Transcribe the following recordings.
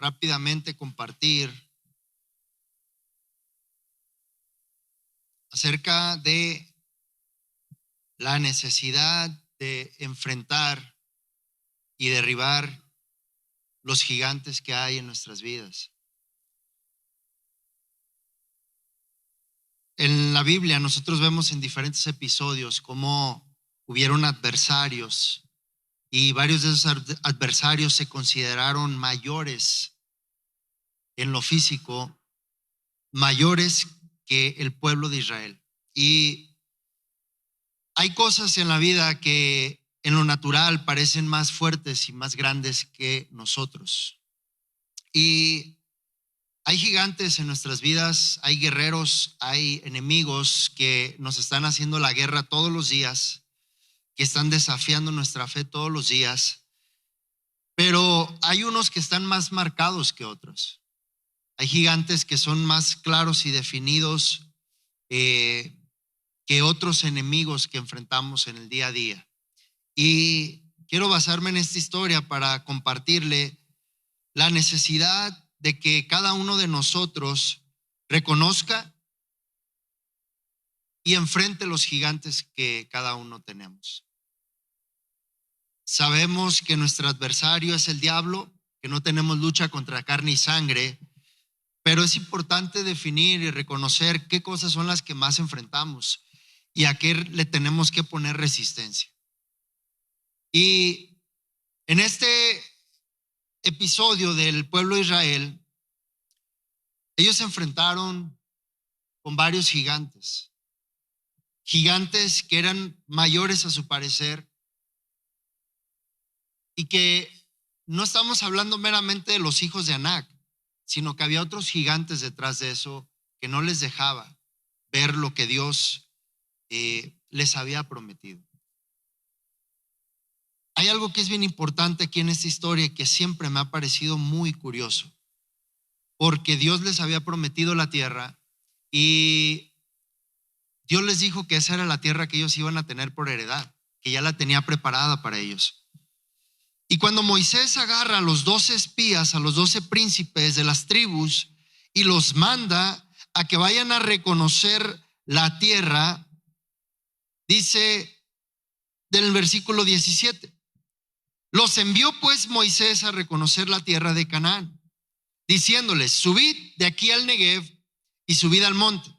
rápidamente compartir acerca de la necesidad de enfrentar y derribar los gigantes que hay en nuestras vidas. En la Biblia nosotros vemos en diferentes episodios cómo hubieron adversarios y varios de esos adversarios se consideraron mayores en lo físico, mayores que el pueblo de Israel. Y hay cosas en la vida que en lo natural parecen más fuertes y más grandes que nosotros. Y hay gigantes en nuestras vidas, hay guerreros, hay enemigos que nos están haciendo la guerra todos los días, que están desafiando nuestra fe todos los días, pero hay unos que están más marcados que otros. Hay gigantes que son más claros y definidos que otros enemigos que enfrentamos en el día a día. Y quiero basarme en esta historia para compartirle la necesidad de que cada uno de nosotros reconozca y enfrente los gigantes que cada uno tenemos. Sabemos que nuestro adversario es el diablo, que no tenemos lucha contra carne y sangre, pero es importante definir y reconocer qué cosas son las que más enfrentamos y a qué le tenemos que poner resistencia. Y en este episodio del pueblo de Israel, ellos se enfrentaron con varios gigantes que eran mayores a su parecer y que no estamos hablando meramente de los hijos de Anac, sino que había otros gigantes detrás de eso que no les dejaba ver lo que Dios les había prometido. Hay algo que es bien importante aquí en esta historia que siempre me ha parecido muy curioso, porque Dios les había prometido la tierra y Dios les dijo que esa era la tierra que ellos iban a tener por heredad, que ya la tenía preparada para ellos. Y cuando Moisés agarra a los 12 espías, a los 12 príncipes de las tribus y los manda a que vayan a reconocer la tierra, dice del versículo 17, los envió pues Moisés a reconocer la tierra de Canaán, diciéndoles, subid de aquí al Negev y subid al monte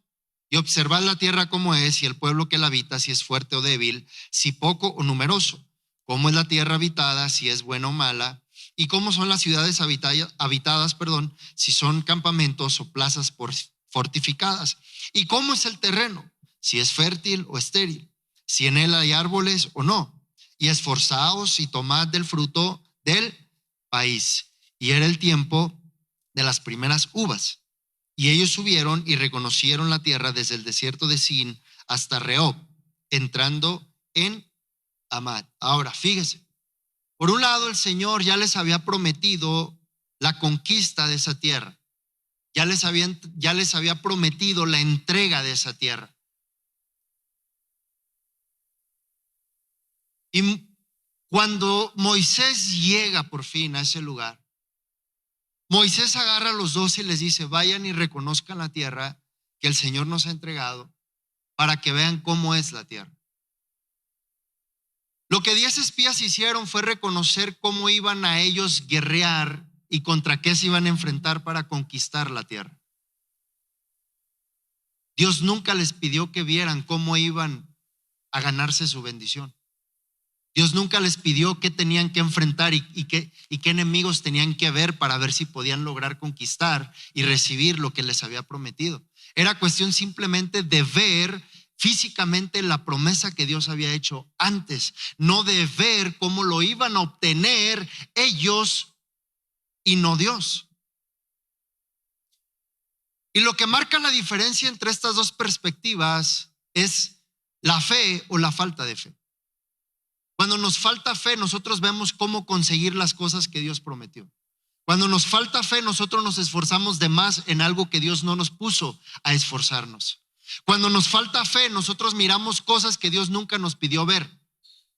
y observad la tierra como es y el pueblo que la habita, si es fuerte o débil, si poco o numeroso, cómo es la tierra habitada, si es buena o mala, y cómo son las ciudades habitadas, si son campamentos o plazas fortificadas, y cómo es el terreno, si es fértil o estéril, si en él hay árboles o no, y esforzaos y tomad del fruto del país. Y era el tiempo de las primeras uvas. Y ellos subieron y reconocieron la tierra desde el desierto de Sin hasta Rehob, entrando en Amad. Ahora, fíjese, por un lado el Señor ya les había prometido la conquista de esa tierra, ya les había prometido la entrega de esa tierra. Y cuando Moisés llega por fin a ese lugar, Moisés agarra a los 12 y les dice, vayan y reconozcan la tierra que el Señor nos ha entregado para que vean cómo es la tierra. Lo que 10 espías hicieron fue reconocer cómo iban a ellos guerrear y contra qué se iban a enfrentar para conquistar la tierra. Dios nunca les pidió que vieran cómo iban a ganarse su bendición. Dios nunca les pidió qué tenían que enfrentar y qué enemigos tenían que ver para ver si podían lograr conquistar y recibir lo que les había prometido. Era cuestión simplemente de ver físicamente la promesa que Dios había hecho antes, no de ver cómo lo iban a obtener ellos y no Dios. Y lo que marca la diferencia entre estas dos perspectivas es la fe o la falta de fe. Cuando nos falta fe, nosotros vemos cómo conseguir las cosas que Dios prometió. Cuando nos falta fe, nosotros nos esforzamos de más en algo que Dios no nos puso a esforzarnos. Cuando nos falta fe, nosotros miramos cosas que Dios nunca nos pidió ver.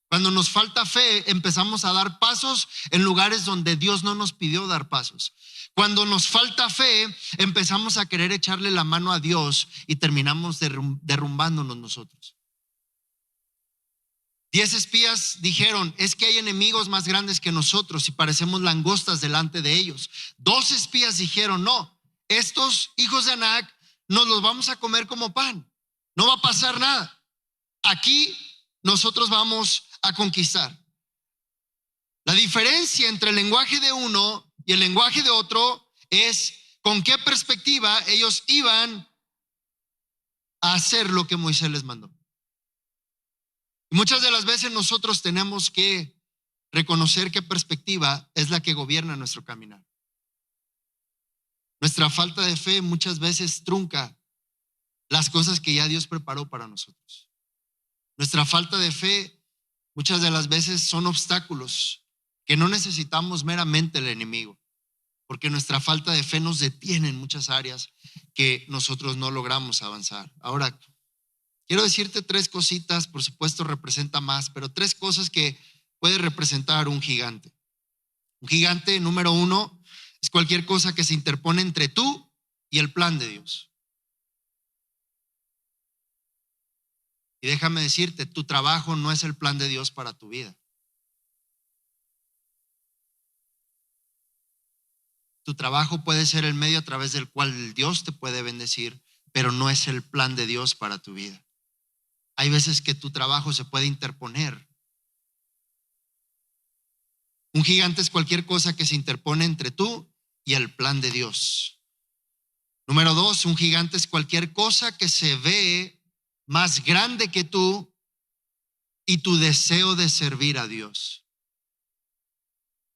Cuando nos falta fe, empezamos a dar pasos en lugares donde Dios no nos pidió dar pasos. Cuando nos falta fe, empezamos a querer echarle la mano a Dios y terminamos derrumbándonos nosotros. 10 espías dijeron, es que hay enemigos más grandes que nosotros y parecemos langostas delante de ellos. 2 espías dijeron, no, estos hijos de Anac nos los vamos a comer como pan. No va a pasar nada. Aquí nosotros vamos a conquistar. La diferencia entre el lenguaje de uno y el lenguaje de otro es con qué perspectiva ellos iban a hacer lo que Moisés les mandó. Y muchas de las veces nosotros tenemos que reconocer qué perspectiva es la que gobierna nuestro caminar. Nuestra falta de fe muchas veces trunca las cosas que ya Dios preparó para nosotros. Nuestra falta de fe muchas de las veces son obstáculos que no necesitamos meramente el enemigo, porque nuestra falta de fe nos detiene en muchas áreas que nosotros no logramos avanzar. Ahora, quiero decirte 3 cositas, por supuesto representa más, pero 3 cosas que puede representar un gigante. Un gigante, número 1, es cualquier cosa que se interpone entre tú y el plan de Dios. Y déjame decirte, tu trabajo no es el plan de Dios para tu vida. Tu trabajo puede ser el medio a través del cual Dios te puede bendecir, pero no es el plan de Dios para tu vida. Hay veces que tu trabajo se puede interponer. Un gigante es cualquier cosa que se interpone entre tú y el plan de Dios. Número 2, un gigante es cualquier cosa que se ve más grande que tú y tu deseo de servir a Dios.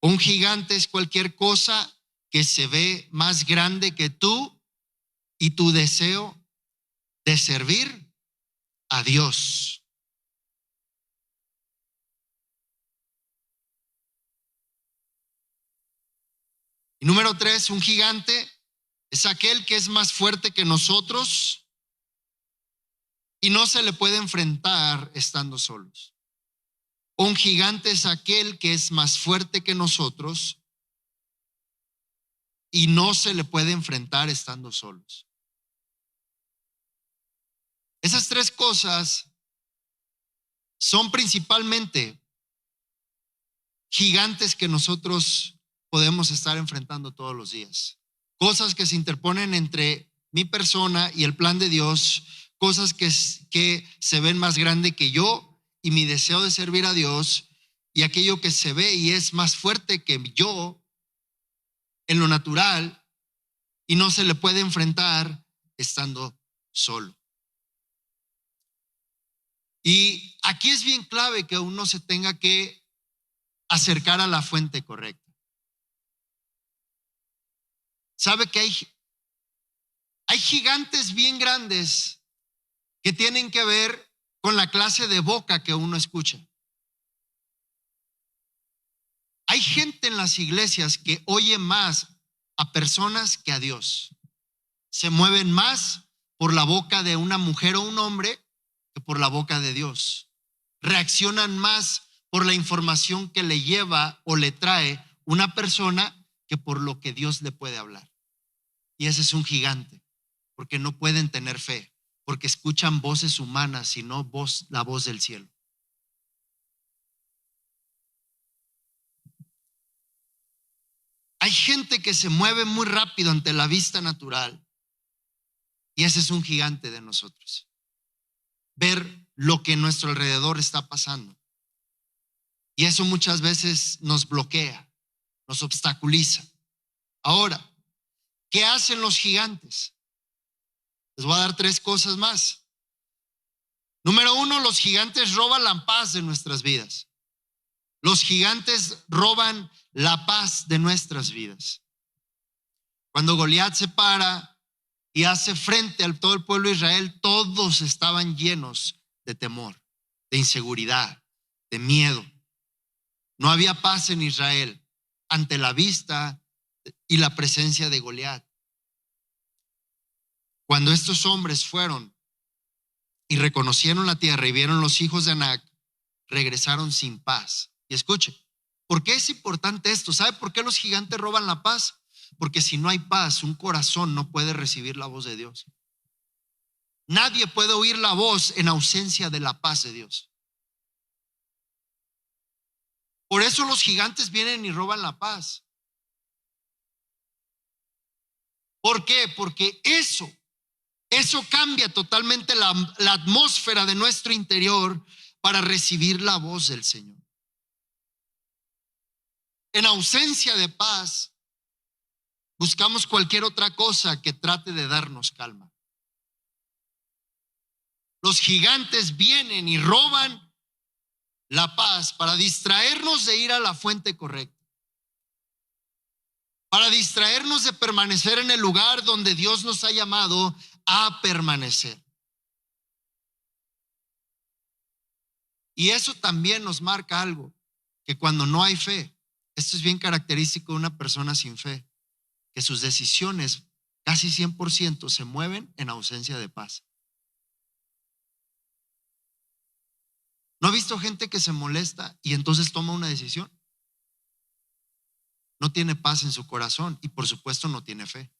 Un gigante es cualquier cosa que se ve más grande que tú y tu deseo de servir a Dios. Y número 3, un gigante es aquel que es más fuerte que nosotros y no se le puede enfrentar estando solos. Un gigante es aquel que es más fuerte que nosotros y no se le puede enfrentar estando solos. Esas 3 cosas son principalmente gigantes que nosotros podemos estar enfrentando todos los días. Cosas que se interponen entre mi persona y el plan de Dios, cosas que se ven más grande que yo y mi deseo de servir a Dios, y aquello que se ve y es más fuerte que yo en lo natural y no se le puede enfrentar estando solo. Y aquí es bien clave que uno se tenga que acercar a la fuente correcta. Sabe que hay gigantes bien grandes que tienen que ver con la clase de boca que uno escucha. Hay gente en las iglesias que oye más a personas que a Dios. Se mueven más por la boca de una mujer o un hombre que por la boca de Dios. Reaccionan más por la información que le lleva o le trae una persona que por lo que Dios le puede hablar. Y ese es un gigante, porque no pueden tener fe, porque escuchan voces humanas y no la voz del cielo. Hay gente que se mueve muy rápido ante la vista natural y ese es un gigante de nosotros. Ver lo que en nuestro alrededor está pasando. Y eso muchas veces nos bloquea, nos obstaculiza. Ahora, ¿qué hacen los gigantes? Les voy a dar 3 cosas más. Número 1, los gigantes roban la paz de nuestras vidas. Los gigantes roban la paz de nuestras vidas. Cuando Goliat se para y hace frente a todo el pueblo de Israel, todos estaban llenos de temor, de inseguridad, de miedo. No había paz en Israel ante la vista y la presencia de Goliat. Cuando estos hombres fueron y reconocieron la tierra y vieron los hijos de Anac, regresaron sin paz. Y escuche, ¿por qué es importante esto? ¿Sabe por qué los gigantes roban la paz? Porque si no hay paz, un corazón no puede recibir la voz de Dios. Nadie puede oír la voz en ausencia de la paz de Dios. Por eso los gigantes vienen y roban la paz. ¿Por qué? Porque eso cambia totalmente la atmósfera de nuestro interior para recibir la voz del Señor. En ausencia de paz, buscamos cualquier otra cosa que trate de darnos calma. Los gigantes vienen y roban la paz para distraernos de ir a la fuente correcta, para distraernos de permanecer en el lugar donde Dios nos ha llamado a permanecer. Y eso también nos marca algo, que cuando no hay fe, esto es bien característico de una persona sin fe, que sus decisiones casi 100% se mueven en ausencia de paz. ¿No ha visto gente que se molesta y entonces toma una decisión? No tiene paz en su corazón y por supuesto no tiene fe.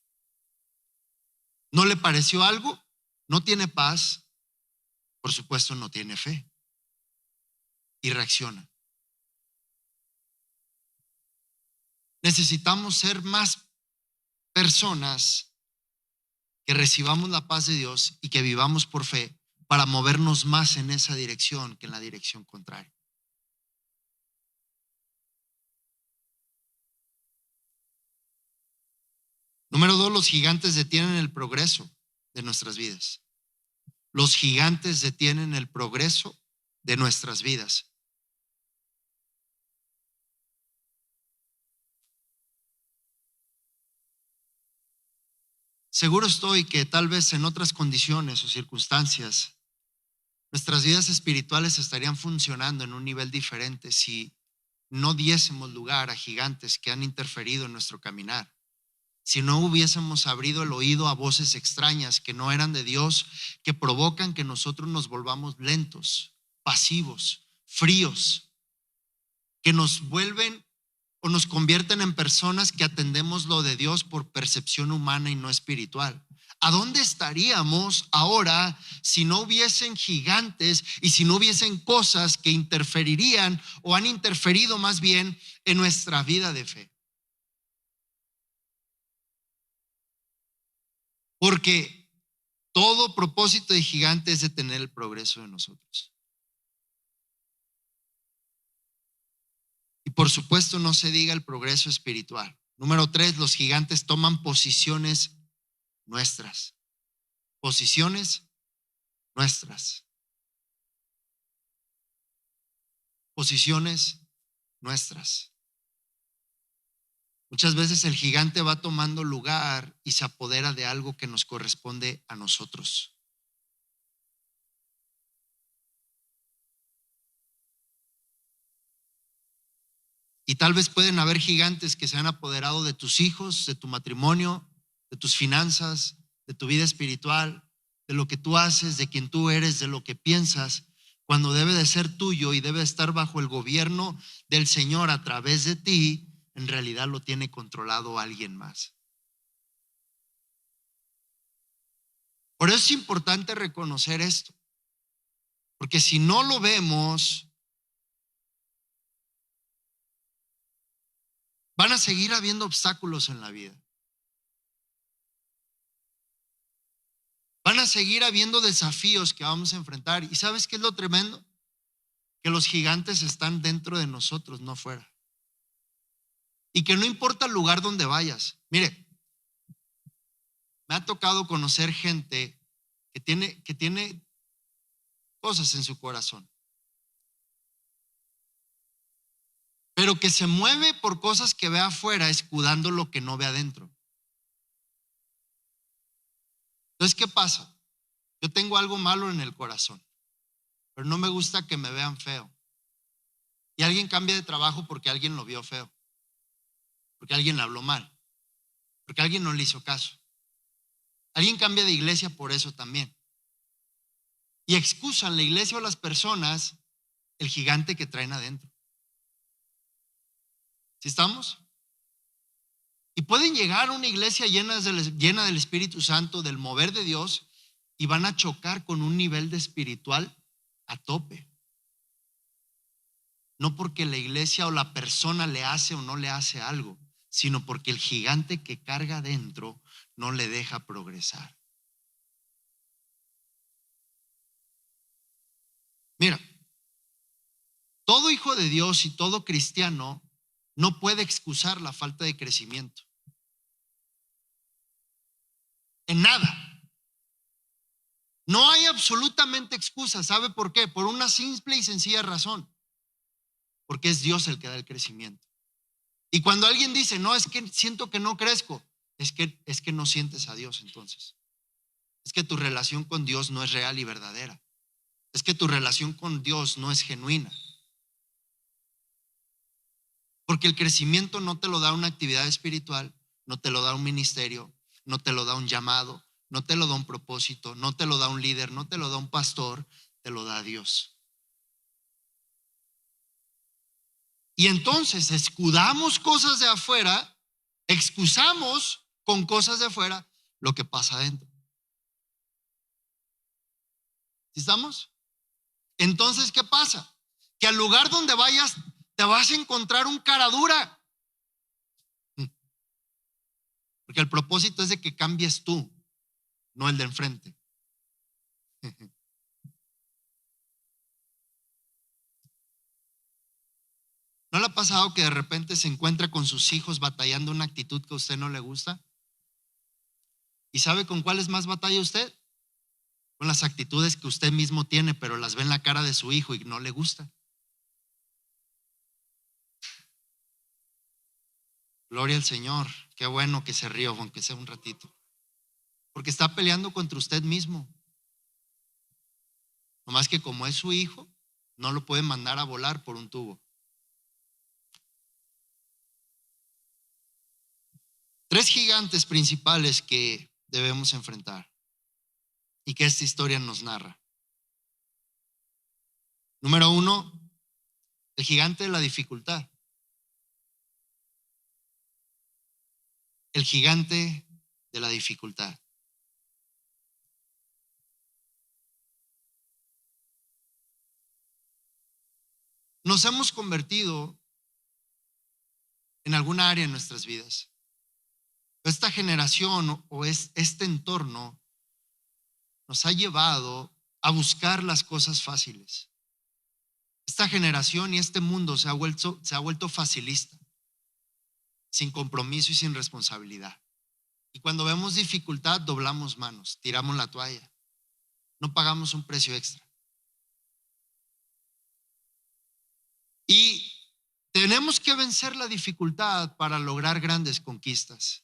¿No le pareció algo? No tiene paz, por supuesto no tiene fe y reacciona. Necesitamos ser más personas que recibamos la paz de Dios y que vivamos por fe para movernos más en esa dirección que en la dirección contraria. Número 2, los gigantes detienen el progreso de nuestras vidas. Los gigantes detienen el progreso de nuestras vidas. Seguro estoy que tal vez en otras condiciones o circunstancias, nuestras vidas espirituales estarían funcionando en un nivel diferente si no diésemos lugar a gigantes que han interferido en nuestro caminar. Si no hubiésemos abrido el oído a voces extrañas que no eran de Dios, que provocan que nosotros nos volvamos lentos, pasivos, fríos, que nos vuelven o nos convierten en personas que atendemos lo de Dios por percepción humana y no espiritual. ¿A dónde estaríamos ahora si no hubiesen gigantes y si no hubiesen cosas que interferirían o han interferido más bien en nuestra vida de fe? Porque todo propósito de gigante es detener el progreso de nosotros. Y por supuesto no se diga el progreso espiritual. Número 3, los gigantes toman posiciones nuestras. Posiciones nuestras. Posiciones nuestras. Muchas veces el gigante va tomando lugar y se apodera de algo que nos corresponde a nosotros. Y tal vez pueden haber gigantes que se han apoderado de tus hijos, de tu matrimonio, de tus finanzas, de tu vida espiritual, de lo que tú haces, de quien tú eres, de lo que piensas, cuando debe de ser tuyo y debe estar bajo el gobierno del Señor a través de ti. En realidad lo tiene controlado alguien más. Por eso es importante reconocer esto, porque si no lo vemos, van a seguir habiendo obstáculos en la vida. Van a seguir habiendo desafíos que vamos a enfrentar. ¿Y sabes qué es lo tremendo? Que los gigantes están dentro de nosotros, no fuera. Y que no importa el lugar donde vayas. Mire, me ha tocado conocer gente que tiene cosas en su corazón, pero que se mueve por cosas que ve afuera, escudando lo que no ve adentro. Entonces, ¿qué pasa? Yo tengo algo malo en el corazón, pero no me gusta que me vean feo. Y alguien cambia de trabajo porque alguien lo vio feo, porque alguien le habló mal, porque alguien no le hizo caso. Alguien cambia de iglesia por eso también. Y excusan la iglesia o las personas el gigante que traen adentro. ¿Sí estamos? Y pueden llegar a una iglesia llena del Espíritu Santo, del mover de Dios, y van a chocar con un nivel de espiritual a tope. No porque la iglesia o la persona le hace o no le hace algo, sino porque el gigante que carga adentro no le deja progresar. Mira, todo hijo de Dios y todo cristiano no puede excusar la falta de crecimiento. En nada. No hay absolutamente excusa. ¿Sabe por qué? Por una simple y sencilla razón. Porque es Dios el que da el crecimiento. Y cuando alguien dice, no, es que siento que no crezco, es que no sientes a Dios entonces. Es que tu relación con Dios no es real y verdadera. Es que tu relación con Dios no es genuina. Porque el crecimiento no te lo da una actividad espiritual, no te lo da un ministerio, no te lo da un llamado, no te lo da un propósito, no te lo da un líder, no te lo da un pastor, te lo da Dios. Y entonces escudamos cosas de afuera, excusamos con cosas de afuera lo que pasa adentro. ¿Sí estamos? Entonces, ¿qué pasa? Que al lugar donde vayas te vas a encontrar un cara dura. Porque el propósito es de que cambies tú, no el de enfrente. ¿No le ha pasado que de repente se encuentra con sus hijos batallando una actitud que a usted no le gusta? ¿Y sabe con cuáles más batalla usted? Con las actitudes que usted mismo tiene, pero las ve en la cara de su hijo y no le gusta. Gloria al Señor. Qué bueno que se rió, aunque sea un ratito. Porque está peleando contra usted mismo. Nomás que como es su hijo, no lo puede mandar a volar por un tubo. 3 gigantes principales que debemos enfrentar y que esta historia nos narra. Número 1, el gigante de la dificultad. El gigante de la dificultad. Nos hemos convertido en alguna área en nuestras vidas. Esta generación o este entorno nos ha llevado a buscar las cosas fáciles. Esta generación y este mundo se ha vuelto facilista, sin compromiso y sin responsabilidad. Y cuando vemos dificultad, doblamos manos, tiramos la toalla, no pagamos un precio extra. Y tenemos que vencer la dificultad para lograr grandes conquistas.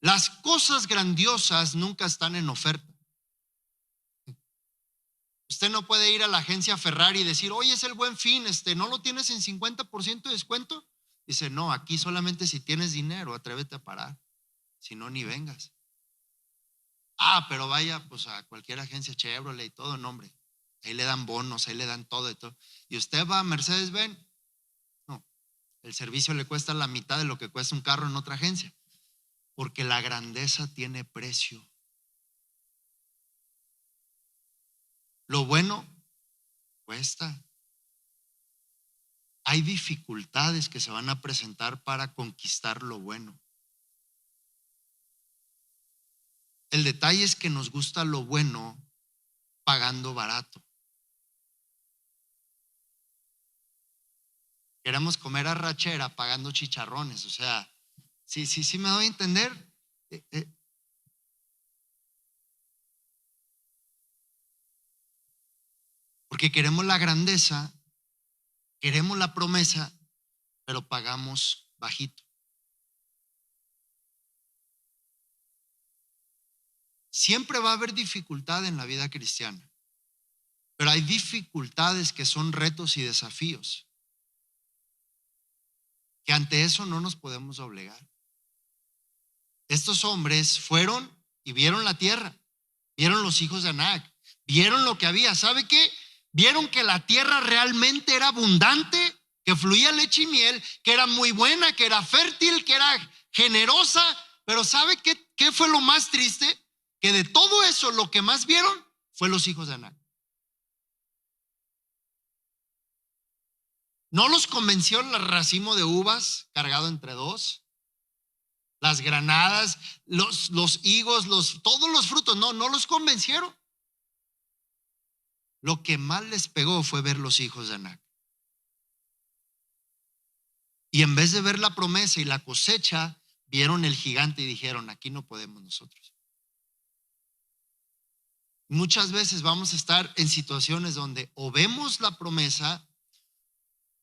Las cosas grandiosas nunca están en oferta. Usted no puede ir a la agencia Ferrari y decir, oye, es el Buen Fin, ¿no lo tienes en 50% de descuento? Dice, no, aquí solamente si tienes dinero, atrévete a parar. Si no, ni vengas. Pero vaya pues a cualquier agencia Chevrolet y todo, no, hombre. Ahí le dan bonos, ahí le dan todo y todo. Y usted va a Mercedes-Benz, no, el servicio le cuesta la mitad de lo que cuesta un carro en otra agencia. Porque la grandeza tiene precio. Lo bueno cuesta. Hay dificultades que se van a presentar para conquistar lo bueno. El detalle es que nos gusta lo bueno pagando barato. Queremos comer arrachera pagando chicharrones, o sea, sí me doy a entender. Porque queremos la grandeza, queremos la promesa, pero pagamos bajito. Siempre va a haber dificultad en la vida cristiana, pero hay dificultades que son retos y desafíos, que ante eso no nos podemos doblegar. Estos hombres fueron y vieron la tierra, vieron los hijos de Anac, vieron lo que había. ¿Sabe qué? Vieron que la tierra realmente era abundante, que fluía leche y miel, que era muy buena, que era fértil, que era generosa. Pero ¿sabe qué fue lo más triste? Que de todo eso lo que más vieron fue los hijos de Anac. No los convenció el racimo de uvas cargado entre dos, las granadas, los higos, todos los frutos. No los convencieron. Lo que más les pegó fue ver los hijos de Anac. Y en vez de ver la promesa y la cosecha, vieron el gigante y dijeron, aquí no podemos nosotros. Muchas veces vamos a estar en situaciones donde o vemos la promesa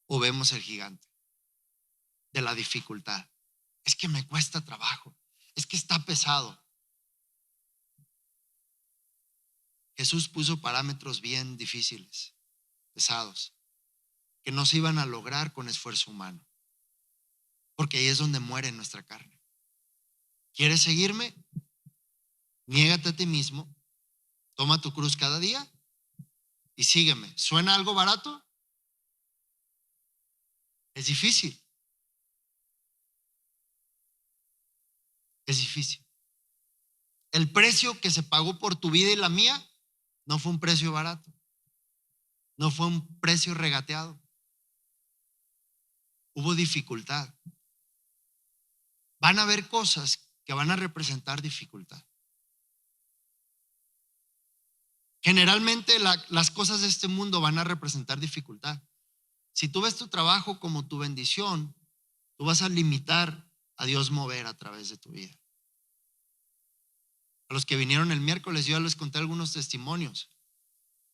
o vemos el gigante de la dificultad. Es que me cuesta trabajo, es que está pesado. Jesús puso parámetros bien difíciles, pesados, que no se iban a lograr con esfuerzo humano, porque ahí es donde muere nuestra carne. ¿Quieres seguirme? Niégate a ti mismo, toma tu cruz cada día y sígueme. ¿Suena algo barato? Es difícil. Es difícil. El precio que se pagó por tu vida y la mía no fue un precio barato. No fue un precio regateado. Hubo dificultad. Van a haber cosas que van a representar dificultad. Generalmente las cosas de este mundo van a representar dificultad. Si tú ves tu trabajo como tu bendición, tú vas a limitar a Dios mover a través de tu vida. A los que vinieron el miércoles, yo ya les conté algunos testimonios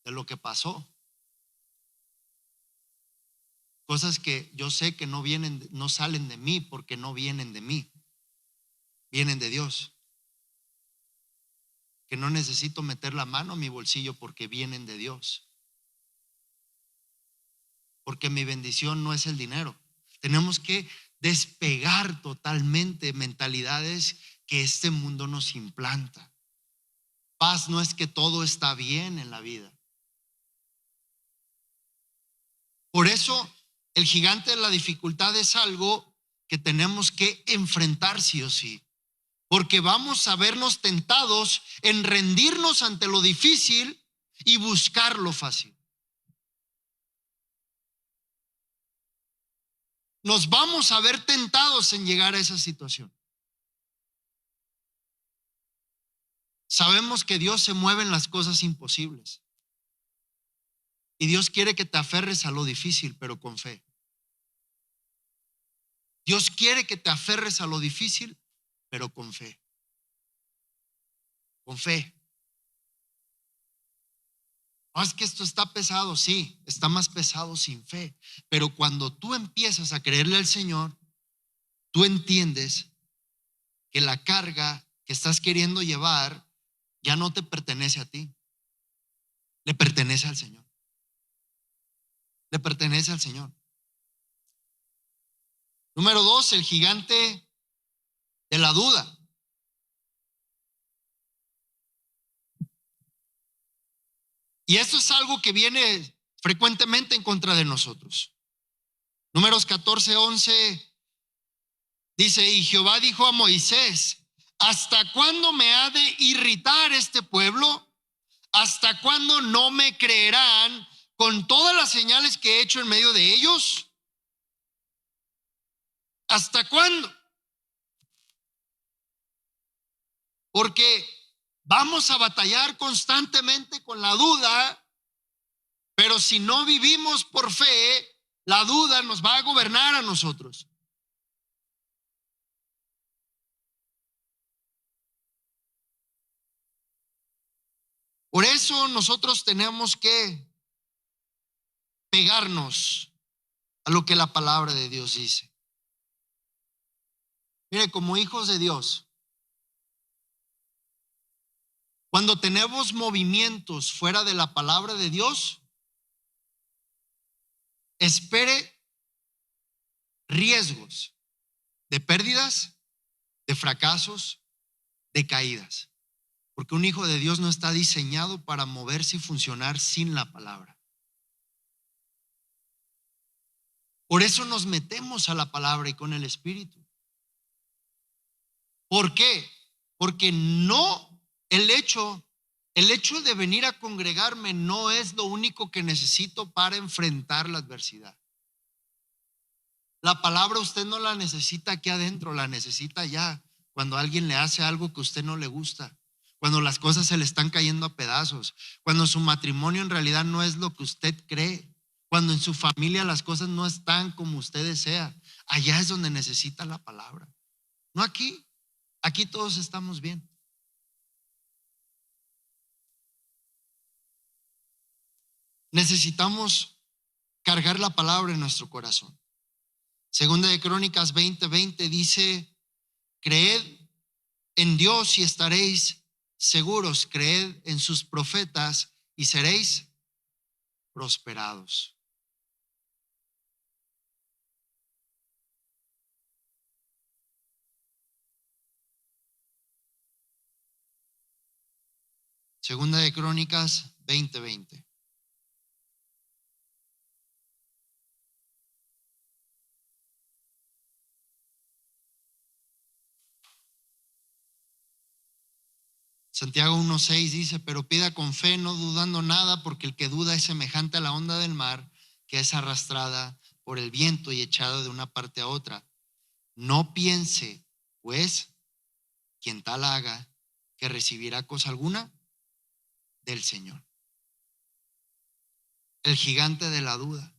de lo que pasó. Cosas que yo sé que no salen de mí porque no vienen de mí, vienen de Dios. Que no necesito meter la mano a mi bolsillo porque vienen de Dios. Porque mi bendición no es el dinero. Tenemos que despegar totalmente mentalidades que este mundo nos implanta. Paz no es que todo está bien en la vida. Por eso el gigante de la dificultad es algo que tenemos que enfrentar sí o sí. Porque vamos a vernos tentados en rendirnos ante lo difícil y buscar lo fácil. Nos vamos a ver tentados en llegar a esa situación. Sabemos que Dios se mueve en las cosas imposibles. Y Dios quiere que te aferres a lo difícil, pero con fe. Dios quiere que te aferres a lo difícil, pero con fe. Con fe. No, es que esto está pesado, sí, está más pesado sin fe. Pero cuando tú empiezas a creerle al Señor, tú entiendes que la carga que estás queriendo llevar ya no te pertenece a ti, le pertenece al Señor. Le pertenece al Señor. Número 2, el gigante de la duda. Y esto es algo que viene frecuentemente en contra de nosotros. Números 14:11 dice, y Jehová dijo a Moisés, ¿hasta cuándo me ha de irritar este pueblo? ¿Hasta cuándo no me creerán con todas las señales que he hecho en medio de ellos? ¿Hasta cuándo? Porque vamos a batallar constantemente con la duda, pero si no vivimos por fe, la duda nos va a gobernar a nosotros. Por eso nosotros tenemos que pegarnos a lo que la palabra de Dios dice. Mire, como hijos de Dios, cuando tenemos movimientos fuera de la palabra de Dios, espere riesgos de pérdidas, de fracasos, de caídas. Porque un hijo de Dios no está diseñado para moverse y funcionar sin la palabra. Por eso nos metemos a la palabra y con el Espíritu. ¿Por qué? Porque el hecho de venir a congregarme no es lo único que necesito para enfrentar la adversidad. La palabra usted no la necesita aquí adentro, la necesita allá. Cuando alguien le hace algo que a usted no le gusta, cuando las cosas se le están cayendo a pedazos, cuando su matrimonio en realidad no es lo que usted cree, cuando en su familia las cosas no están como usted desea, allá es donde necesita la palabra. No aquí, aquí todos estamos bien. Necesitamos cargar la palabra en nuestro corazón. Segunda de Crónicas 20:20 dice: creed en Dios y estaréis seguros, creed en sus profetas y seréis prosperados. Segunda de Crónicas 20:20. Santiago 1:6 dice: pero pida con fe, no dudando nada, porque el que duda es semejante a la onda del mar, que es arrastrada por el viento y echada de una parte a otra. No piense, pues, quien tal haga, que recibirá cosa alguna del Señor. El gigante de la duda.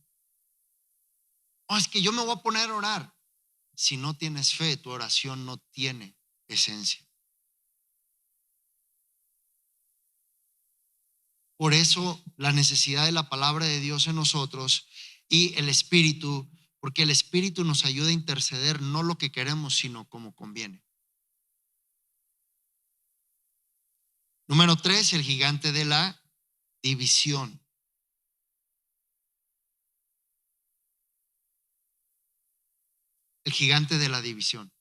Oh, es que yo me voy a poner a orar. Si no tienes fe, tu oración no tiene esencia. Por eso la necesidad de la palabra de Dios en nosotros y el Espíritu, porque el Espíritu nos ayuda a interceder no lo que queremos, sino como conviene. Número 3, el gigante de la división. El gigante de la división.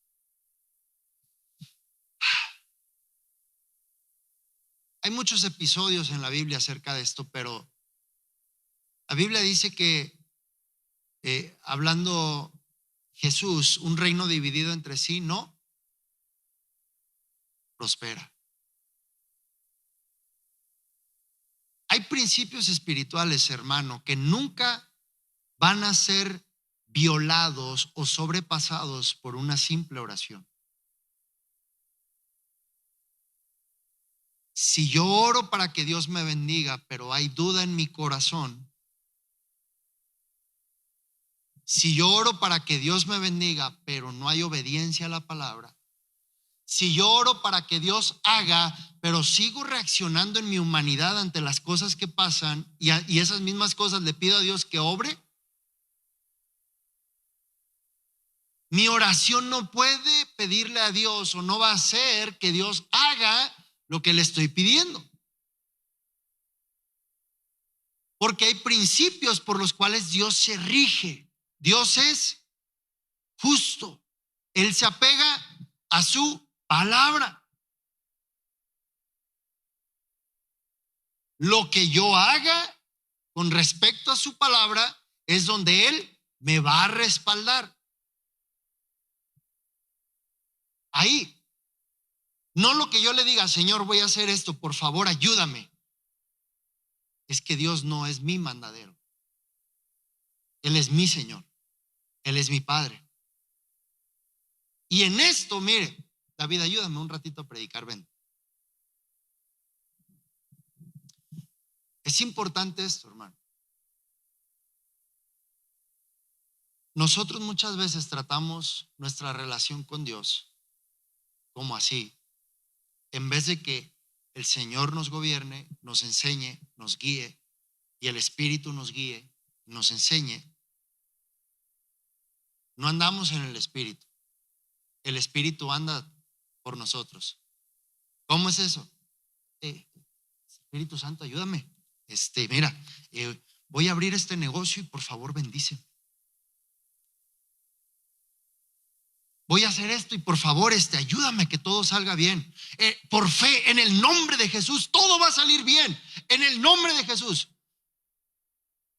Hay muchos episodios en la Biblia acerca de esto, pero la Biblia dice que hablando Jesús, un reino dividido entre sí no prospera. Hay principios espirituales, hermano, que nunca van a ser violados o sobrepasados por una simple oración. Si yo oro para que Dios me bendiga, pero hay duda en mi corazón, si yo oro para que Dios me bendiga, pero no hay obediencia a la palabra, si yo oro para que Dios haga, pero sigo reaccionando en mi humanidad ante las cosas que pasan y esas mismas cosas le pido a Dios que obre, mi oración no puede pedirle a Dios o no va a hacer que Dios haga lo que le estoy pidiendo. Porque hay principios por los cuales Dios se rige. Dios es justo. Él se apega a su palabra. Lo que yo haga con respecto a su palabra es donde Él me va a respaldar. Ahí. No lo que yo le diga: Señor, voy a hacer esto, por favor, ayúdame. Es que Dios no es mi mandadero. Él es mi Señor. Él es mi Padre. Y en esto, mire, David, ayúdame un ratito a predicar, ven. Es importante esto, hermano. Nosotros muchas veces tratamos nuestra relación con Dios como así. En vez de que el Señor nos gobierne, nos enseñe, nos guíe y el Espíritu nos guíe, nos enseñe, no andamos en el Espíritu. El Espíritu anda por nosotros. ¿Cómo es eso? Espíritu Santo, ayúdame. Mira, voy a abrir este negocio y por favor bendice. Voy a hacer esto y por favor ayúdame que todo salga bien. Por fe, en el nombre de Jesús, todo va a salir bien. En el nombre de Jesús.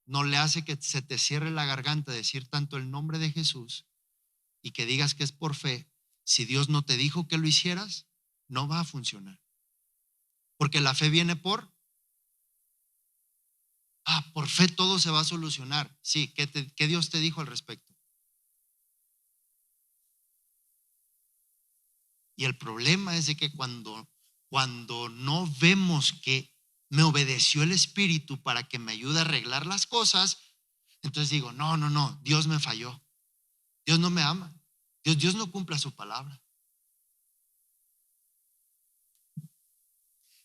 no le hace que se te cierre la garganta decir tanto el nombre de Jesús y que digas que es por fe. Si Dios no te dijo que lo hicieras, no va a funcionar. Porque la fe viene por fe todo se va a solucionar. Sí, ¿qué Dios te dijo al respecto? Y el problema es de que cuando no vemos que me obedeció el Espíritu para que me ayude a arreglar las cosas, entonces digo, no, Dios me falló. Dios no me ama. Dios no cumple su palabra.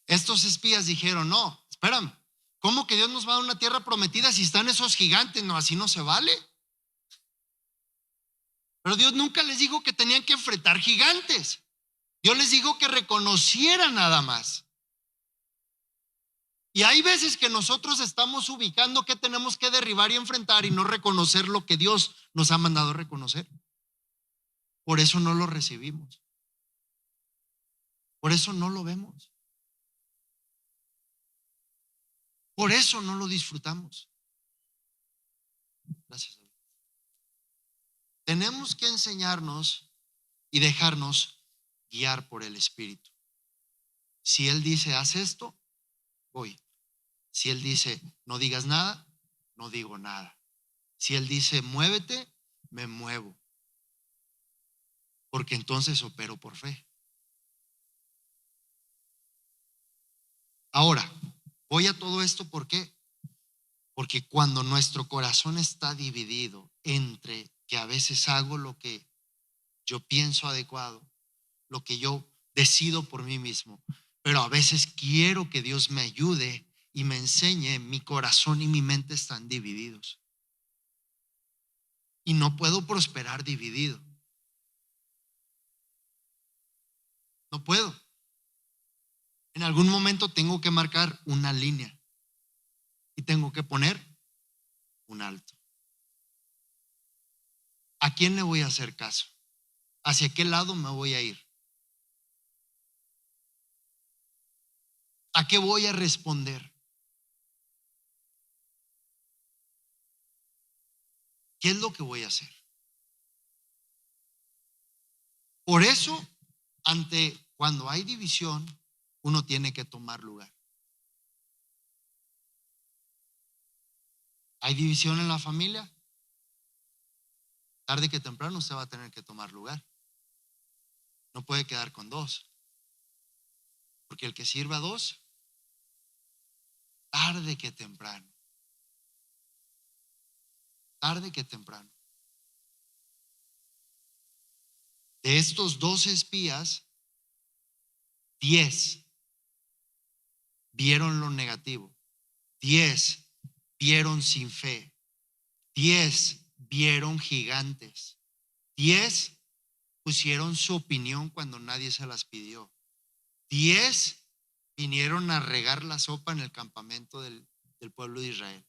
Estos espías dijeron, no, espérame, ¿cómo que Dios nos va a dar una tierra prometida si están esos gigantes? No, así no se vale. Pero Dios nunca les dijo que tenían que enfrentar gigantes. Dios les dijo que reconocieran nada más. Y hay veces que nosotros estamos ubicando que tenemos que derribar y enfrentar y no reconocer lo que Dios nos ha mandado reconocer. Por eso no lo recibimos. Por eso no lo vemos. Por eso no lo disfrutamos. Gracias. Tenemos que enseñarnos y dejarnos guiar por el Espíritu. Si Él dice, haz esto, voy. Si Él dice, no digas nada, no digo nada. Si Él dice, muévete, me muevo. Porque entonces opero por fe. Ahora, voy a todo esto, ¿por qué? Porque cuando nuestro corazón está dividido entre que a veces hago lo que yo pienso adecuado, lo que yo decido por mí mismo, pero a veces quiero que Dios me ayude y me enseñe, mi corazón y mi mente están divididos. Y no puedo prosperar dividido. No puedo. En algún momento tengo que marcar una línea y tengo que poner un alto. ¿A quién le voy a hacer caso? ¿Hacia qué lado me voy a ir? ¿A qué voy a responder? ¿Qué es lo que voy a hacer? Por eso, cuando hay división, uno tiene que tomar lugar. ¿Hay división en la familia? Tarde que temprano usted va a tener que tomar lugar. No puede quedar con dos. Porque el que sirva a dos, tarde que temprano. Tarde que temprano. De estos 12 espías, 10 vieron lo negativo, 10 vieron sin fe, 10 vieron gigantes, 10 pusieron su opinión cuando nadie se las pidió, 10 vinieron a regar la sopa en el campamento del pueblo de Israel,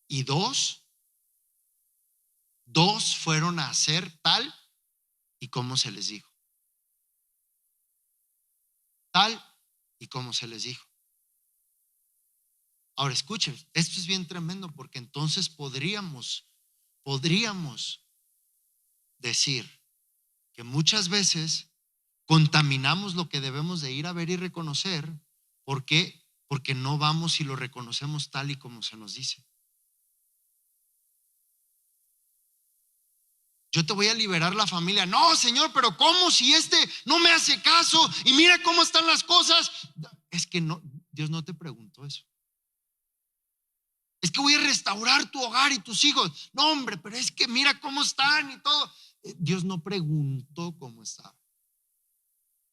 y dos fueron a hacer tal y como se les dijo. Tal y como se les dijo. Ahora escuchen, esto es bien tremendo porque entonces podríamos decir que muchas veces contaminamos lo que debemos de ir a ver y reconocer. ¿Por qué? Porque no vamos y lo reconocemos tal y como se nos dice. Yo te voy a liberar la familia. No, Señor, pero ¿cómo si no me hace caso? Y mira cómo están las cosas. Es que no, Dios no te preguntó eso. Es que voy a restaurar tu hogar y tus hijos. No, hombre, pero es que mira cómo están y todo. Dios no preguntó cómo estaba.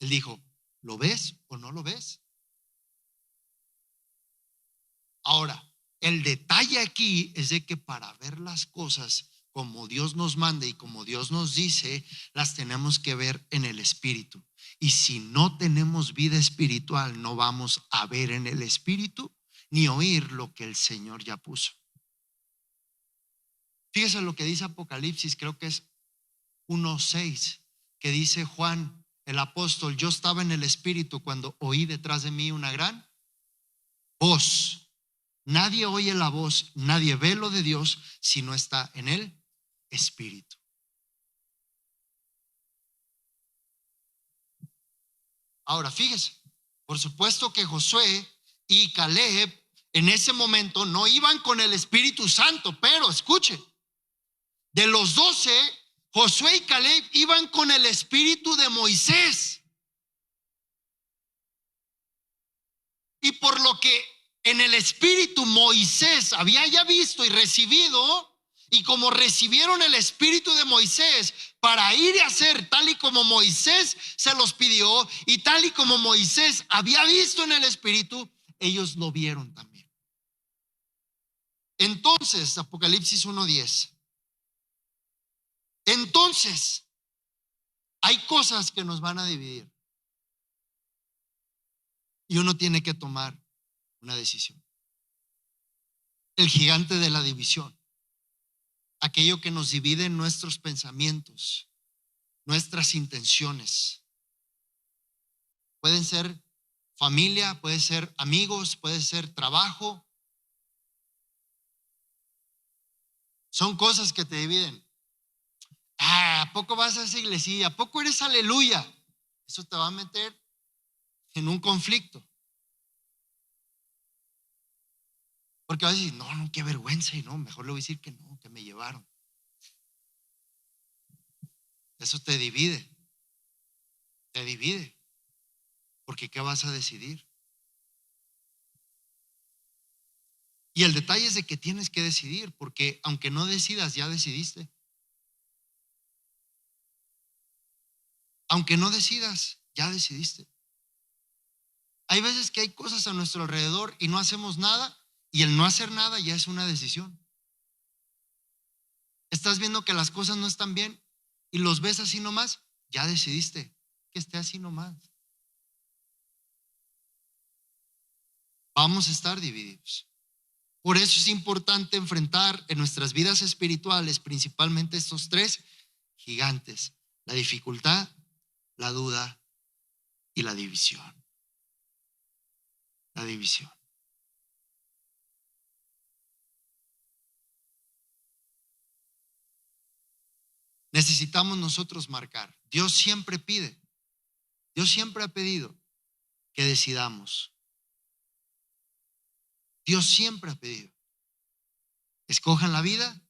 Él dijo, ¿lo ves o no lo ves? Ahora, el detalle aquí es de que para ver las cosas como Dios nos manda y como Dios nos dice, las tenemos que ver en el Espíritu. Y si no tenemos vida espiritual, no vamos a ver en el Espíritu ni oír lo que el Señor ya puso. Fíjese lo que dice Apocalipsis, creo que es 1:6, que dice Juan, el apóstol, yo estaba en el Espíritu cuando oí detrás de mí una gran voz Nadie oye la voz, nadie ve lo de Dios si no está en el Espíritu. Ahora, fíjese, por supuesto que Josué y Caleb en ese momento no iban con el Espíritu Santo, pero escuche, de los 12, Josué y Caleb iban con el Espíritu de Moisés. Y por lo que en el Espíritu Moisés había ya visto y recibido, y como recibieron el Espíritu de Moisés para ir y hacer tal y como Moisés se los pidió, y tal y como Moisés había visto en el Espíritu, ellos lo vieron también. Entonces, Apocalipsis 1:10. Entonces, hay cosas que nos van a dividir y uno tiene que tomar una decisión. El gigante de la división, aquello que nos divide en nuestros pensamientos, nuestras intenciones. Pueden ser familia, puede ser amigos, puede ser trabajo. Son cosas que te dividen. ¿A poco vas a esa iglesia? ¿A poco eres aleluya? Eso te va a meter en un conflicto. Porque vas a decir, no, qué vergüenza, y no, mejor le voy a decir que no, que me llevaron. Eso te divide. Te divide. Porque ¿qué vas a decidir? Y el detalle es de que tienes que decidir, porque aunque no decidas, ya decidiste. Aunque no decidas, ya decidiste. Hay veces que hay cosas a nuestro alrededor y no hacemos nada, y el no hacer nada ya es una decisión. Estás viendo que las cosas no están bien y los ves así nomás, ya decidiste que esté así nomás. Vamos a estar divididos. Por eso es importante enfrentar en nuestras vidas espirituales principalmente estos tres gigantes: la dificultad, la duda y la división. La división. Necesitamos nosotros marcar. Dios siempre pide, Dios siempre ha pedido que decidamos. Dios siempre ha pedido. Escojan la vida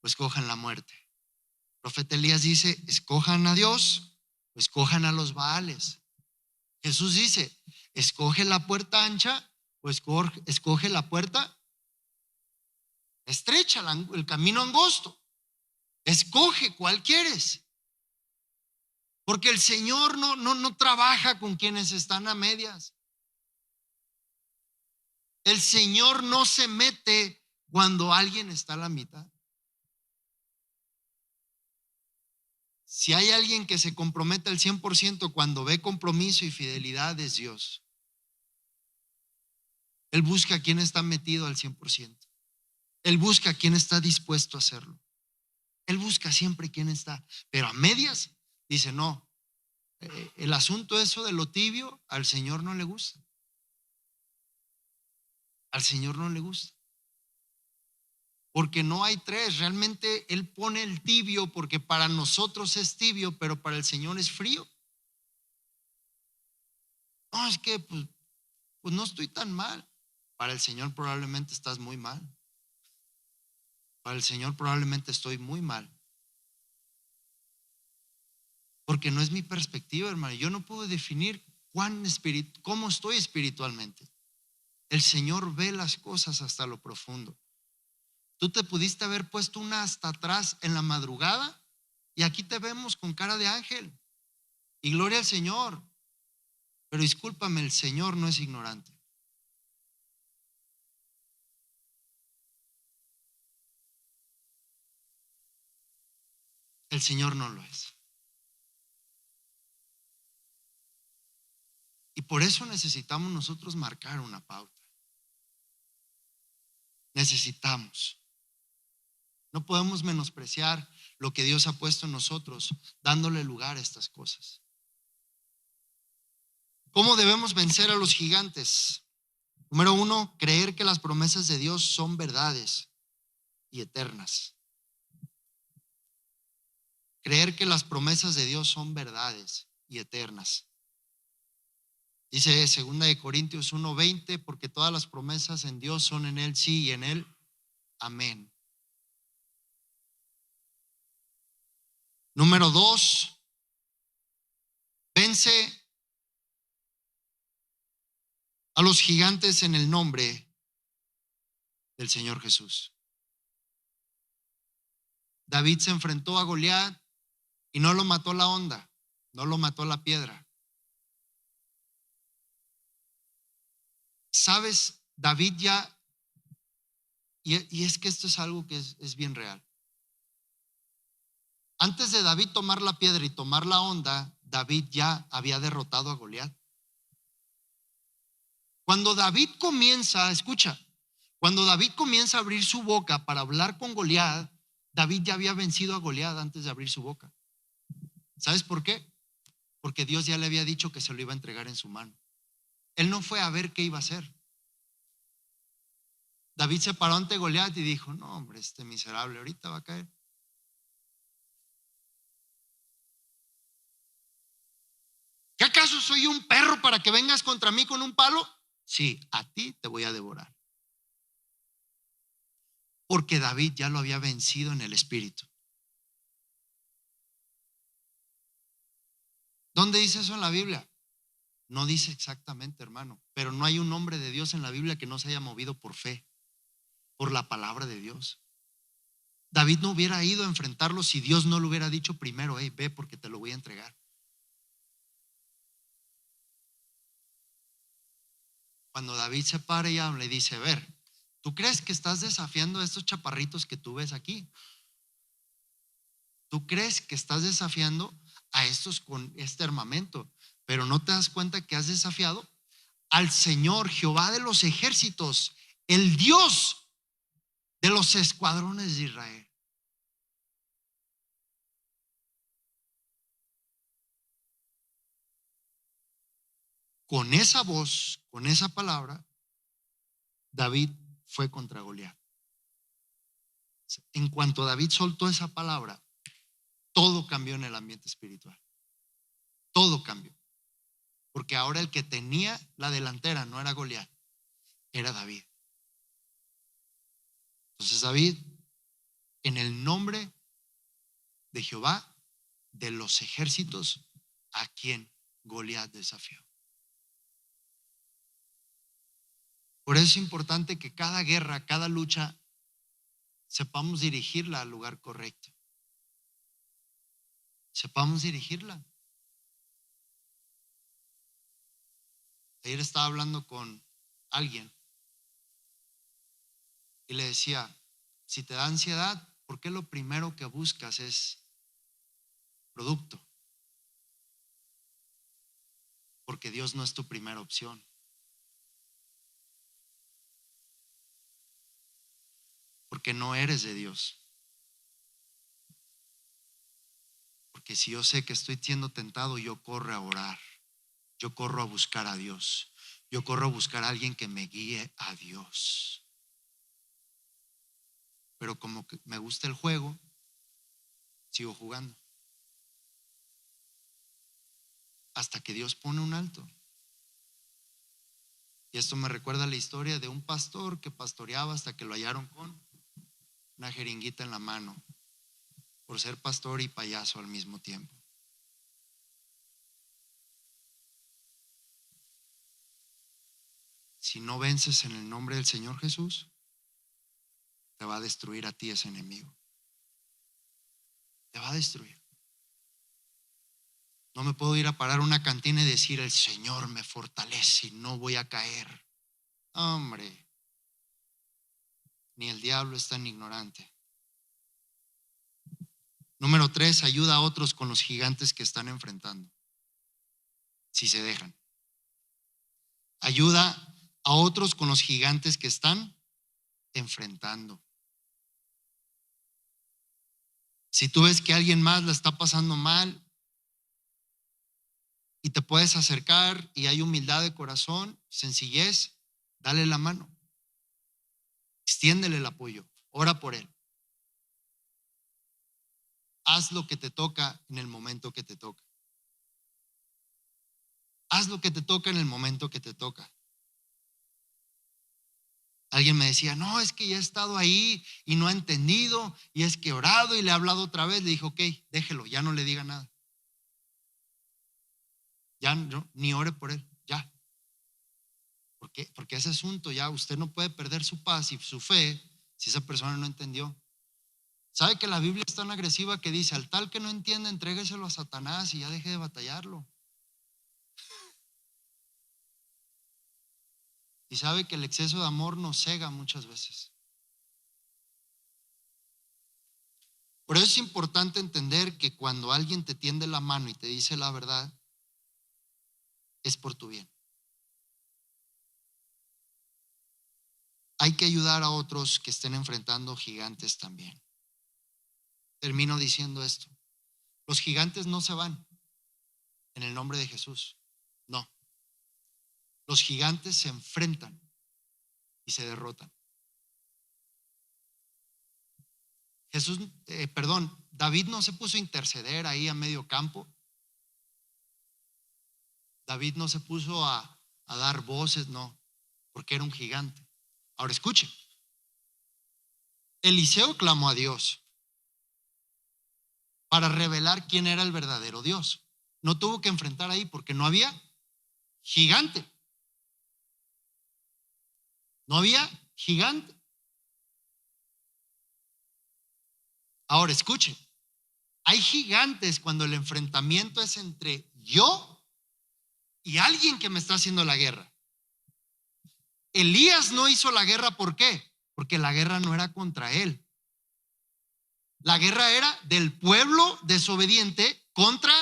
o escojan la muerte. El profeta Elías dice, escojan a Dios o escojan a los Baales. Jesús dice, escoge la puerta ancha o escoge la puerta estrecha, el camino angosto. Escoge cuál quieres. Porque el Señor no trabaja con quienes están a medias. El Señor no se mete cuando alguien está a la mitad. Si hay alguien que se compromete al 100% cuando ve compromiso y fidelidad, es Dios. Él busca a quien está metido al 100%. Él busca a quien está dispuesto a hacerlo. Él busca siempre quien está. Pero a medias dice, no, el asunto eso de lo tibio al Señor no le gusta. Al Señor no le gusta. Porque no hay tres. Realmente Él pone el tibio porque para nosotros es tibio, pero para el Señor es frío. No, es que pues no estoy tan mal. Para el Señor probablemente estás muy mal. Para el Señor probablemente estoy muy mal. Porque no es mi perspectiva, hermano. Yo no puedo definir cómo estoy espiritualmente. El Señor ve las cosas hasta lo profundo. Tú te pudiste haber puesto una hasta atrás en la madrugada y aquí te vemos con cara de ángel. Y gloria al Señor. Pero discúlpame, el Señor no es ignorante. El Señor no lo es. Y por eso necesitamos nosotros marcar una pauta. Necesitamos. No podemos menospreciar lo que Dios ha puesto en nosotros, dándole lugar a estas cosas. ¿Cómo debemos vencer a los gigantes? Número 1, creer que las promesas de Dios son verdades y eternas. Creer que las promesas de Dios son verdades y eternas. Dice 2 Corintios 1:20, porque todas las promesas en Dios son en Él sí y en Él amén. Número 2, vence a los gigantes en el nombre del Señor Jesús. David se enfrentó a Goliat y no lo mató la onda, no lo mató la piedra. ¿Sabes? David ya, y es que esto es algo que es bien real. Antes de David tomar la piedra y tomar la onda, David ya había derrotado a Goliat. Cuando David comienza, escucha, cuando David comienza a abrir su boca para hablar con Goliat, David ya había vencido a Goliat antes de abrir su boca. ¿Sabes por qué? Porque Dios ya le había dicho que se lo iba a entregar en su mano. Él no fue a ver qué iba a hacer. David se paró ante Goliat y dijo, no hombre, este miserable ahorita va a caer. ¿Qué acaso soy un perro para que vengas contra mí con un palo? Sí, a ti te voy a devorar. Porque David ya lo había vencido en el espíritu. ¿Dónde dice eso en la Biblia? No dice exactamente, hermano, pero no hay un hombre de Dios en la Biblia que no se haya movido por fe, por la palabra de Dios. David no hubiera ido a enfrentarlo si Dios no le hubiera dicho primero, hey, ve porque te lo voy a entregar. Cuando David se para y habla y dice, a ver, ¿tú crees que estás desafiando a estos chaparritos que tú ves aquí? ¿Tú crees que estás desafiando a estos con este armamento? Pero no te das cuenta que has desafiado al Señor, Jehová de los ejércitos, el Dios de los escuadrones de Israel. Con esa voz, con esa palabra, David fue contra Goliat. En cuanto David soltó esa palabra, todo cambió en el ambiente espiritual. Todo cambió. Porque ahora el que tenía la delantera no era Goliat, era David. Entonces David, en el nombre de Jehová de los ejércitos, a quien Goliat desafió. Por eso es importante que cada guerra, cada lucha, sepamos dirigirla al lugar correcto. Sepamos dirigirla. Ayer estaba hablando con alguien y le decía, si te da ansiedad, ¿por qué lo primero que buscas es producto? Porque Dios no es tu primera opción. Porque no eres de Dios. Porque si yo sé que estoy siendo tentado, yo corro a orar. Yo corro a buscar a Dios. Yo corro a buscar a alguien que me guíe a Dios. Pero como que me gusta el juego, sigo jugando. Hasta que Dios pone un alto. Y esto me recuerda la historia de un pastor que pastoreaba hasta que lo hallaron con una jeringuita en la mano, por ser pastor y payaso al mismo tiempo. Si no vences en el nombre del Señor Jesús, te va a destruir a ti ese enemigo. Te va a destruir. No me puedo ir a parar a una cantina y decir, el Señor me fortalece y no voy a caer. Hombre, ni el diablo es tan ignorante. Número 3, ayuda a otros con los gigantes que están enfrentando, si se dejan. Ayuda a otros con los gigantes que están enfrentando. Si tú ves que alguien más la está pasando mal y te puedes acercar y hay humildad de corazón, sencillez, dale la mano, extiéndele el apoyo, ora por él. Haz lo que te toca en el momento que te toca. Haz lo que te toca en el momento que te toca. Alguien me decía, no, es que ya he estado ahí y no ha entendido, y es que he orado y le he hablado otra vez. Le dije, ok, déjelo, ya no le diga nada. Ya no, ni ore por él, ya. ¿Por qué? Porque ese asunto ya usted no puede perder su paz y su fe si esa persona no entendió. ¿Sabe que la Biblia es tan agresiva que dice, al tal que no entiende, entrégueselo a Satanás y ya deje de batallarlo? Y sabe que el exceso de amor nos cega muchas veces. Por eso es importante entender que cuando alguien te tiende la mano y te dice la verdad, es por tu bien. Hay que ayudar a otros que estén enfrentando gigantes también. Termino diciendo esto. Los gigantes no se van en el nombre de Jesús. No. Los gigantes se enfrentan y se derrotan. David no se puso a interceder ahí a medio campo. David no se puso a dar voces, no, porque era un gigante. Ahora escuche, Eliseo clamó a Dios para revelar quién era el verdadero Dios. No tuvo que enfrentar ahí porque no había gigante. No había gigante. Ahora escuchen, hay gigantes cuando el enfrentamiento es entre yo y alguien que me está haciendo la guerra. Elías no hizo la guerra, ¿por qué? Porque la guerra no era contra él. La guerra era del pueblo desobediente contra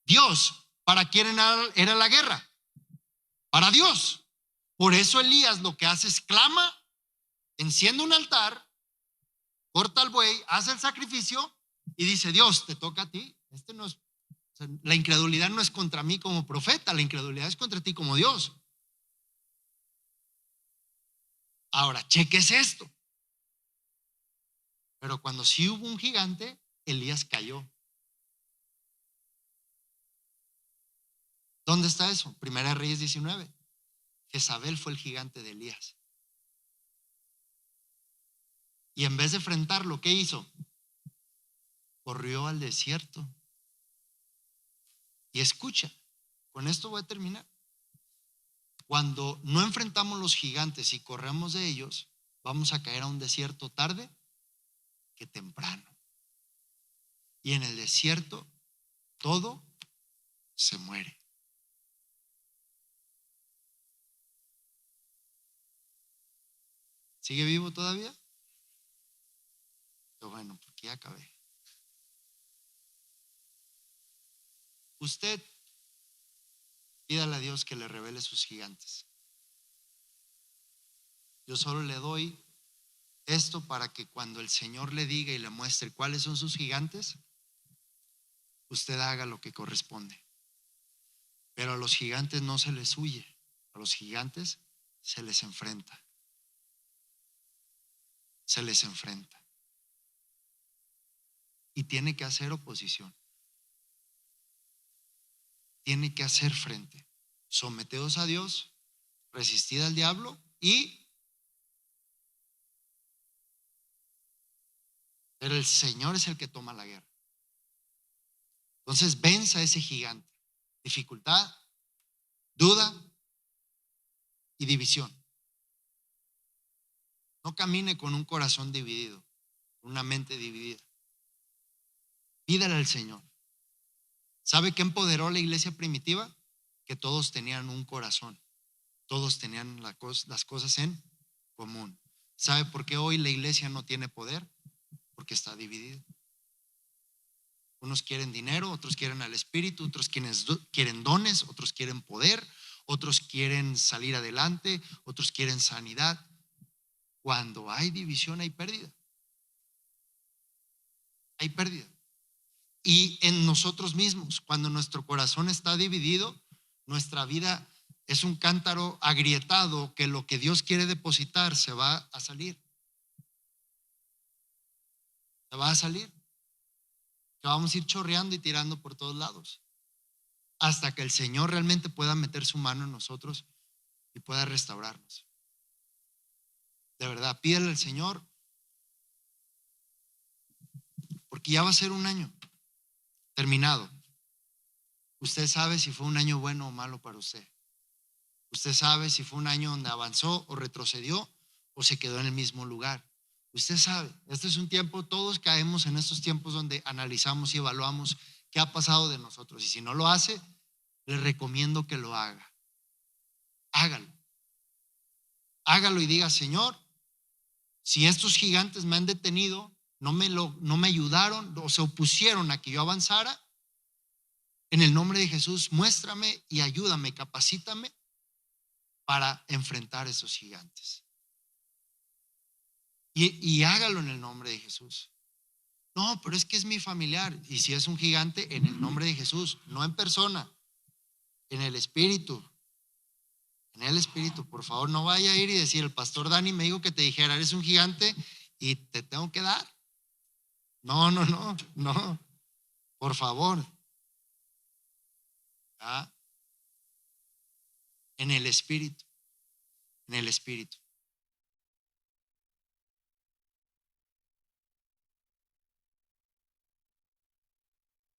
Dios. ¿Para quién era la guerra? Para Dios. Por eso Elías lo que hace es clama, enciende un altar, corta al buey, hace el sacrificio y dice, Dios, te toca a ti. No es, la incredulidad no es contra mí como profeta, la incredulidad es contra ti como Dios. Ahora, cheques esto. Pero cuando sí hubo un gigante, Elías cayó. ¿Dónde está eso? Primera Reyes 19. Jezabel fue el gigante de Elías. Y en vez de enfrentarlo, ¿qué hizo? Corrió al desierto. Y escucha, con esto voy a terminar. Cuando no enfrentamos los gigantes y corremos de ellos, vamos a caer a un desierto tarde que temprano. Y en el desierto todo se muere. ¿Sigue vivo todavía? Pero bueno, porque ya acabé. Usted pídale a Dios que le revele sus gigantes. Yo solo le doy esto para que cuando el Señor le diga y le muestre cuáles son sus gigantes, usted haga lo que corresponde. Pero a los gigantes no se les huye, a los gigantes se les enfrenta. Se les enfrenta. Y tiene que hacer oposición. Tiene que hacer frente. Someteos a Dios, resistid al diablo pero el Señor es el que toma la guerra. Entonces venza a ese gigante. Dificultad, duda y división. No camine con un corazón dividido, una mente dividida. Pídale al Señor. ¿Sabe qué empoderó la iglesia primitiva? Que todos tenían un corazón. Todos tenían las cosas en común. ¿Sabe por qué hoy la iglesia no tiene poder? Porque está dividida. Unos quieren dinero, otros quieren al espíritu, otros quieren dones, otros quieren poder, otros quieren salir adelante, otros quieren sanidad. Cuando hay división hay pérdida. Hay pérdida. Y en nosotros mismos, cuando nuestro corazón está dividido, nuestra vida es un cántaro agrietado que lo que Dios quiere depositar se va a salir. Se va a salir. Que vamos a ir chorreando y tirando por todos lados. Hasta que el Señor realmente pueda meter su mano en nosotros y pueda restaurarnos. De verdad, pídele al Señor, porque ya va a ser un año terminado. Usted sabe si fue un año bueno o malo para usted. Usted sabe si fue un año donde avanzó o retrocedió o se quedó en el mismo lugar. Usted sabe, este es un tiempo, todos caemos en estos tiempos donde analizamos y evaluamos qué ha pasado de nosotros. Y si no lo hace, le recomiendo que lo haga. Hágalo. Hágalo y diga, Señor, si estos gigantes me han detenido, no me ayudaron o se opusieron a que yo avanzara, en el nombre de Jesús, muéstrame y ayúdame, capacítame para enfrentar esos gigantes. Y hágalo en el nombre de Jesús. No, pero es que es mi familiar. Y si es un gigante, en el nombre de Jesús, no en persona, en el espíritu. En el espíritu, por favor, no vaya a ir y decir, el pastor Dani me dijo que te dijera, eres un gigante y te tengo que dar. No, por favor. ¿Ah? En el espíritu, en el espíritu.